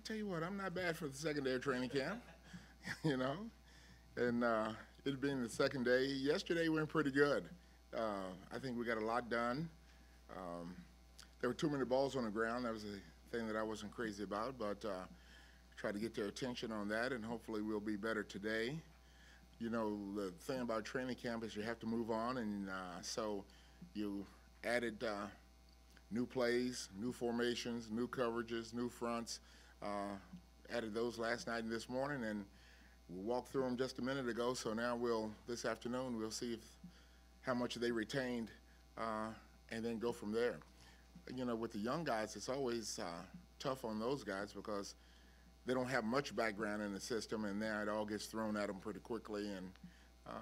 tell you what, I'm not bad for the second day of training camp, you know. And it being the second day, yesterday went pretty good. I think we got a lot done. Um, there were too many balls on the ground. That was a thing that I wasn't crazy about, but try to get their attention on that, and hopefully we'll be better today. You know, the thing about training camp is you have to move on, and so you added new plays, new formations, new coverages, new fronts. Added those last night and this morning, and we walked through them just a minute ago. So now this afternoon, we'll see how much they retained, and then go from there. You know, with the young guys, it's always tough on those guys because they don't have much background in the system, and now it all gets thrown at them pretty quickly. And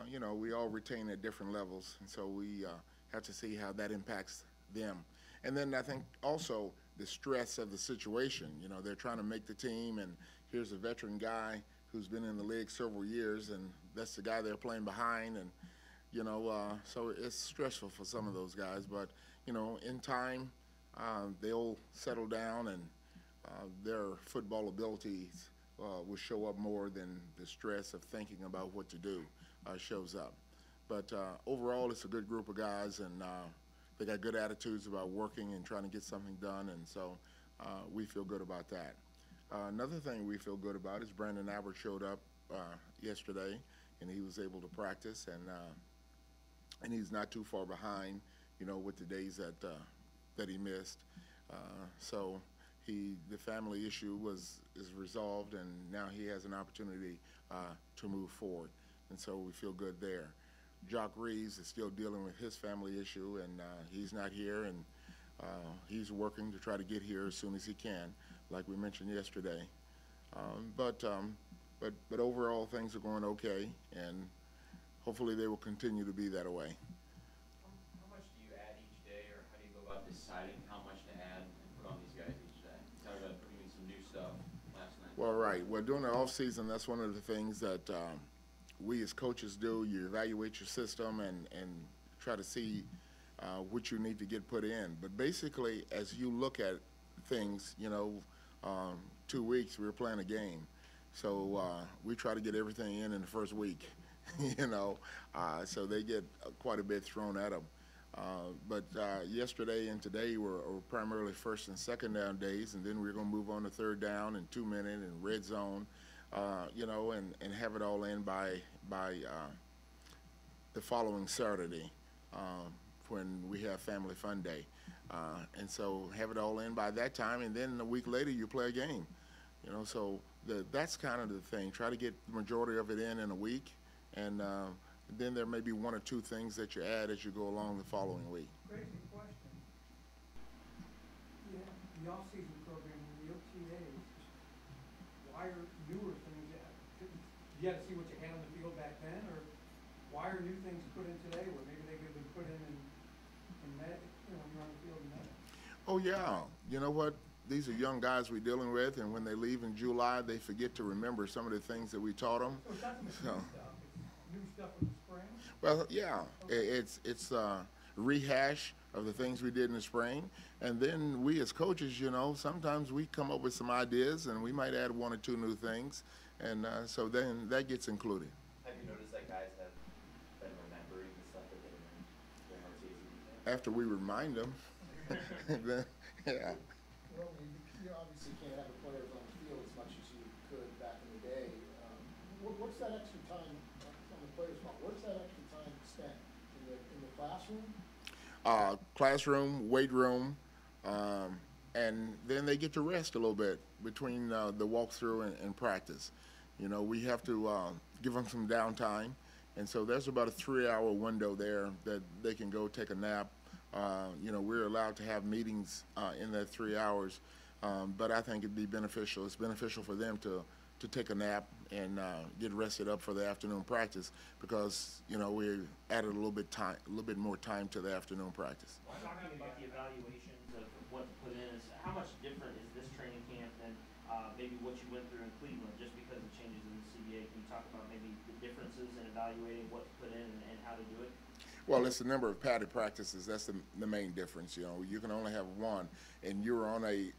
you know, we all retain at different levels, and so we have to see how that impacts them. And then I think also the stress of the situation. You know, they're trying to make the team, and here's a veteran guy who's been in the league several years, and that's the guy they're playing behind. And you know, so it's stressful for some of those guys. But you know, in time, they'll settle down, and their football abilities will show up more than the stress of thinking about what to do shows up. But overall, it's a good group of guys, and they got good attitudes about working and trying to get something done, and so we feel good about that. Another thing we feel good about is Brandon Albert showed up yesterday, and he was able to practice, and he's not too far behind, you know, with the days that he missed. So the family issue is resolved, and now he has an opportunity to move forward, and so we feel good there. Jock Reeves is still dealing with his family issue, and he's not here, and he's working to try to get here as soon as he can, like we mentioned yesterday. But overall, things are going okay, and hopefully they will continue to be that way. How much do you add each day, or how do you go about deciding how much to add and put on these guys each day? You talked about putting in some new stuff last night. Well, right. Well, during the off season, that's one of the things that we as coaches do. You evaluate your system and try to see what you need to get put in. But basically, as you look at things, you know, 2 weeks we were playing a game, so we try to get everything in the first week. You know, so they get quite a bit thrown at them. But yesterday and today were primarily first and second down days, and then we're going to move on to third down and 2 minute and red zone, you know, and have it all in by the following Saturday when we have Family Fun Day. And so have it all in by that time, and then a week later you play a game. You know, so that's kind of the thing. Try to get the majority of it in a week, and then there may be one or two things that you add as you go along the following week. Crazy question. Yeah, the off-season program, the OTAs, why are newer things added? You had to see what you had on the field back then, or why are new things put in today where maybe they could have been put in May, you know, when you're on the field in May? Oh, yeah. You know what? These are young guys we're dealing with, and when they leave in July, they forget to remember some of the things that we taught them. So it's not the new stuff, it's new stuff in the spring? Well, yeah, it's a rehash of the things we did in the spring, and then we as coaches, you know, sometimes we come up with some ideas, and we might add one or two new things, and so then that gets included. Have you noticed that guys have been remembering the stuff that they learned during our season? After we remind them, then, yeah. Well, you obviously can't have the players on the field as much as you could back in the day. What's that extra time on the players' part? What's that extra time spent in the classroom? Classroom, weight room, and then they get to rest a little bit between the walkthrough and practice. You know, we have to give them some downtime, and so there's about a 3-hour window there that they can go take a nap. You know, we're allowed to have meetings in that 3 hours, but I think it'd be beneficial. It's beneficial for them to take a nap and get rested up for the afternoon practice because, you know, we added a little bit more time to the afternoon practice. Talking about the evaluations of what to put in, how much different is this training camp than maybe what you went through in Cleveland, just because of changes in the CBA? Can you talk about maybe the differences in evaluating what to put in and how to do it? Well, it's the number of padded practices. That's the main difference. You know, you can only have one, and you're on a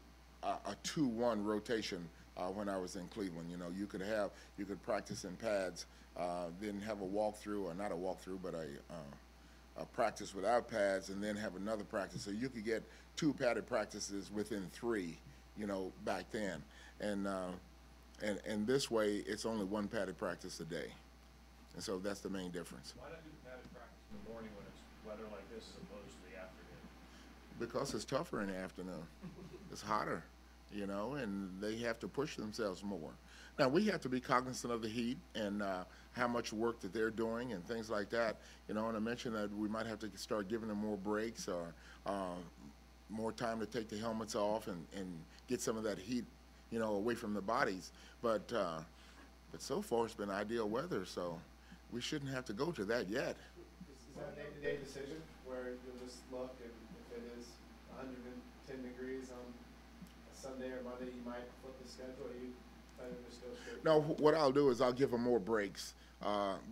2-1 rotation when I was in Cleveland. You know, you could practice in pads, then have a walkthrough, or not a walkthrough, but a practice without pads, and then have another practice. So you could get 2 padded practices within 3, you know, back then. And this way, it's only 1 padded practice a day. And so that's the main difference. Why not do padded practice in the morning when it's weather like this as opposed to the afternoon? Because it's tougher in the afternoon. It's hotter, you know, and they have to push themselves more. Now, we have to be cognizant of the heat and how much work that they're doing and things like that, you know, and I mentioned that we might have to start giving them more breaks or more time to take the helmets off and get some of that heat, you know, away from the bodies. But so far it's been ideal weather, so we shouldn't have to go to that yet. Is that a day-to-day decision where you'll just look and if it is 110 degrees on a Sunday or Monday, you might flip the schedule, or you plan to just go straight? No, what I'll do is I'll give them more breaks.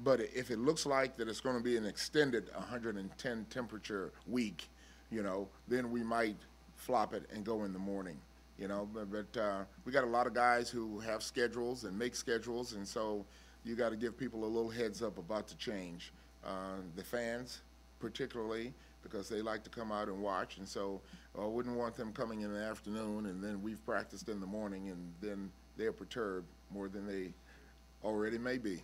But if it looks like that it's going to be an extended 110 temperature week, you know, then we might flop it and go in the morning. You know, but we got a lot of guys who have schedules and make schedules, and so you got to give people a little heads up about the change. The fans, particularly, because they like to come out and watch, and so I wouldn't want them coming in the afternoon, and then we've practiced in the morning, and then they're perturbed more than they already may be.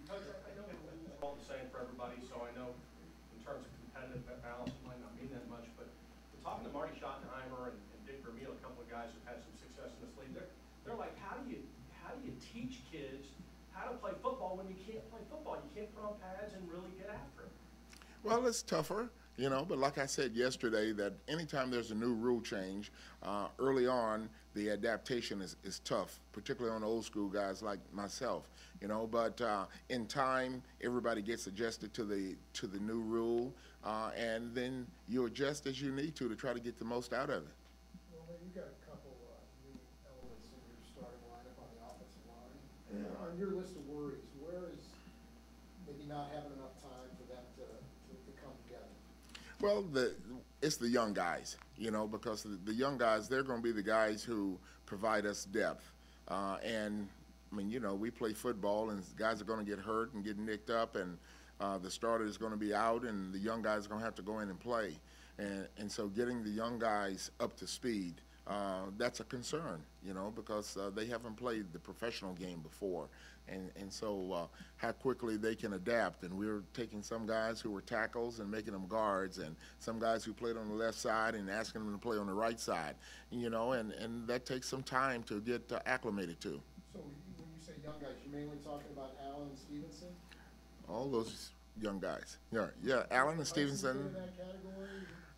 Coach, I know the rules are all the same for everybody, so I know in terms of competitive balance, it might not mean that much, but talking to Marty Schottenheimer and Dick Vermeil, a couple of guys who've had some success in this league, they're like, how do you teach kids how to play football when you can't play football? You can't put on pads and really get after it. Well, it's tougher, you know, but like I said yesterday, that anytime there's a new rule change, early on, the adaptation is tough, particularly on old school guys like myself, you know, but in time, everybody gets adjusted to the new rule, and then you adjust as you need to try to get the most out of it. Well, then you've got a couple new elements in your starting lineup on the offensive line. On your list of worries, where is maybe not having enough time for them to come together? Well, it's the young guys, you know, because the young guys, they're going to be the guys who provide us depth. And, I mean, you know, we play football, and guys are going to get hurt and get nicked up, and the starter is going to be out, and the young guys are going to have to go in and play. And so getting the young guys up to speed, that's a concern, you know, because they haven't played the professional game before. And so how quickly they can adapt. And we're taking some guys who were tackles and making them guards, and some guys who played on the left side and asking them to play on the right side, you know, and that takes some time to get acclimated to. So when you say young guys, you're mainly talking about Allen and Stevenson? All those young guys. Yeah, Allen and Stevenson. In that category?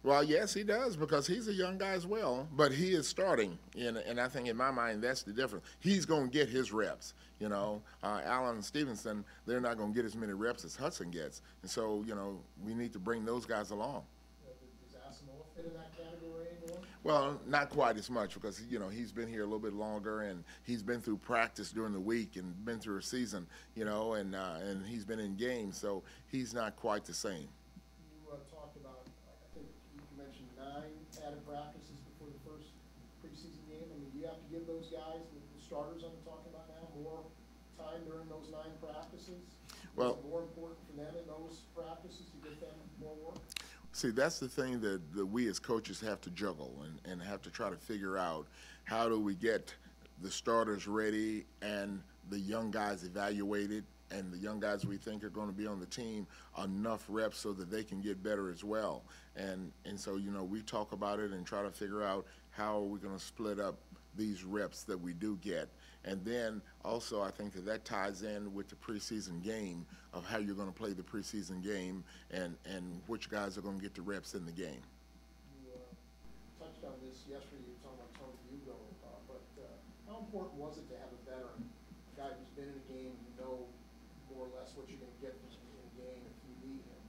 Well, yes, he does, because he's a young guy as well, but he is starting, and I think in my mind that's the difference. He's going to get his reps, you know. Allen and Stevenson, they're not going to get as many reps as Hudson gets, and so, you know, we need to bring those guys along. Does Asamoah fit in that category anymore? Well, not quite as much, because, you know, he's been here a little bit longer, and he's been through practice during the week and been through a season, you know, and he's been in games, so he's not quite the same. You talked about, I think you mentioned 9 added practices before the first preseason game. I mean, do you have to give those guys, the starters I'm talking about now, more time during those 9 practices? Well, is it more important for them in those practices to get them more work? See, that's the thing that we as coaches have to juggle and have to try to figure out. How do we get the starters ready and the young guys evaluated, and the young guys we think are going to be on the team enough reps so that they can get better as well. And so, you know, we talk about it and try to figure out how are we going to split up these reps that we do get. And then also I think that ties in with the preseason game of how you're going to play the preseason game and which guys are going to get the reps in the game. You touched on this yesterday. You were talking about Tony Hugo, but how important was it to have a veteran, a guy who's been in a game, you know more or less what you're going to get from him in a game if you need him,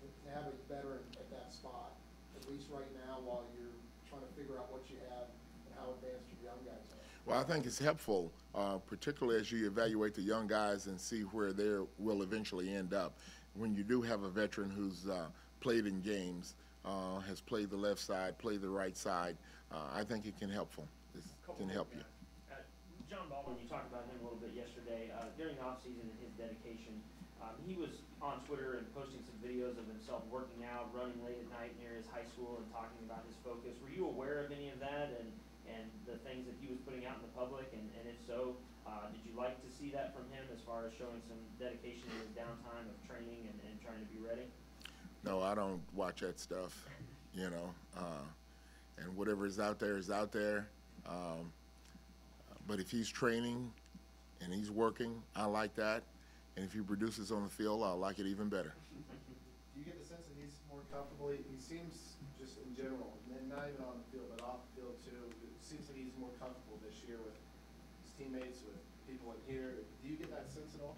to have a veteran at that spot, at least right now while you're trying to figure out what you have and how advanced your young guys are? Well, I think it's helpful, particularly as you evaluate the young guys and see where they will eventually end up. When you do have a veteran who's played in games, has played the left side, played the right side, I think it can helpful. It can help you. John Ball when you talked about him a little bit yesterday, during the offseason and his dedication, he was on Twitter and posting some videos of himself working out, running late at night near his high school and talking about his focus. Were you aware of any of that and the things that he was putting out in the public? And if so, did you like to see that from him as far as showing some dedication in his downtime of training and trying to be ready? No, I don't watch that stuff, you know. And whatever is out there is out there. But if he's training and he's working, I like that. And if he produces on the field, I'll like it even better. Do you get the sense that he's more comfortable? He seems, just in general, and not even on the field, but off the field too, it seems like he's more comfortable this year with his teammates, with people in here. Do you get that sense at all?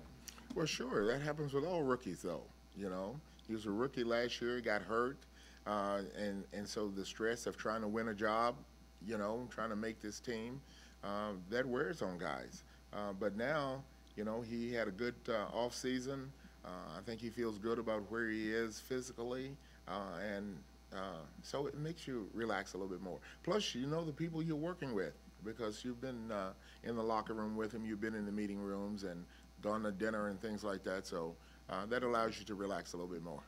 Well, sure. That happens with all rookies, though. You know, he was a rookie last year, got hurt, and so the stress of trying to win a job, you know, trying to make this team, that wears on guys. But now, you know, he had a good off season. I think he feels good about where he is physically, and so it makes you relax a little bit more. Plus, you know the people you're working with because you've been in the locker room with him, you've been in the meeting rooms and gone to dinner and things like that. So that allows you to relax a little bit more.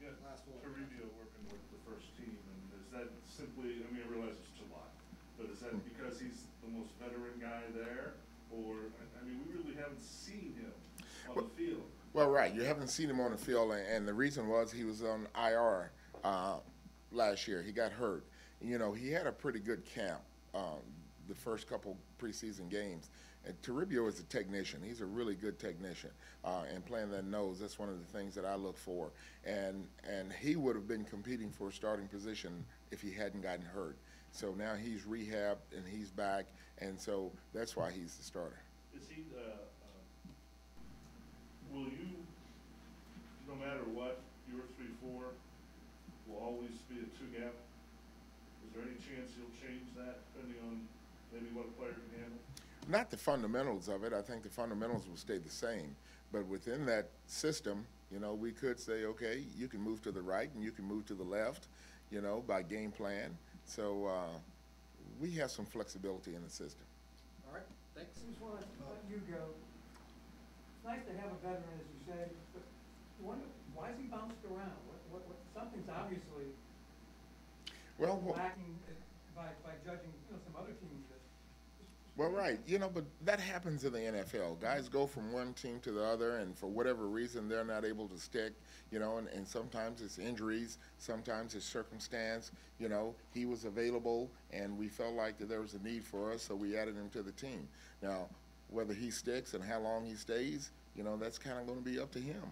You got Toribio working with the first team, and is that simply, I mean, I realize it's July, but is that because he's the most veteran guy there? Or, I mean, we really haven't seen him on the field. Well, right. You haven't seen him on the field, and the reason was he was on IR last year. He got hurt. You know, he had a pretty good camp the first couple preseason games. And Toribio is a technician. He's a really good technician. And playing that nose, that's one of the things that I look for. And he would have been competing for a starting position if he hadn't gotten hurt. So now he's rehabbed and he's back, and so that's why he's the starter. Is he, will you, no matter what, your 3-4 will always be a 2-gap? Is there any chance he'll change that depending on maybe what a player can handle? Not the fundamentals of it. I think the fundamentals will stay the same. But within that system, you know, we could say, okay, you can move to the right and you can move to the left, you know, by game plan. So we have some flexibility in the system. All right, thanks. I just want to let you go. It's nice to have a veteran, as you say, but you wonder, why is he bounced around? Something's obviously lacking by judging, you know, some other teams that. Well, right. You know, but that happens in the NFL. Guys go from one team to the other, and for whatever reason, they're not able to stick, you know, and sometimes it's injuries, sometimes it's circumstance. You know, he was available, and we felt like that there was a need for us, so we added him to the team. Now, whether he sticks and how long he stays, you know, that's kind of going to be up to him.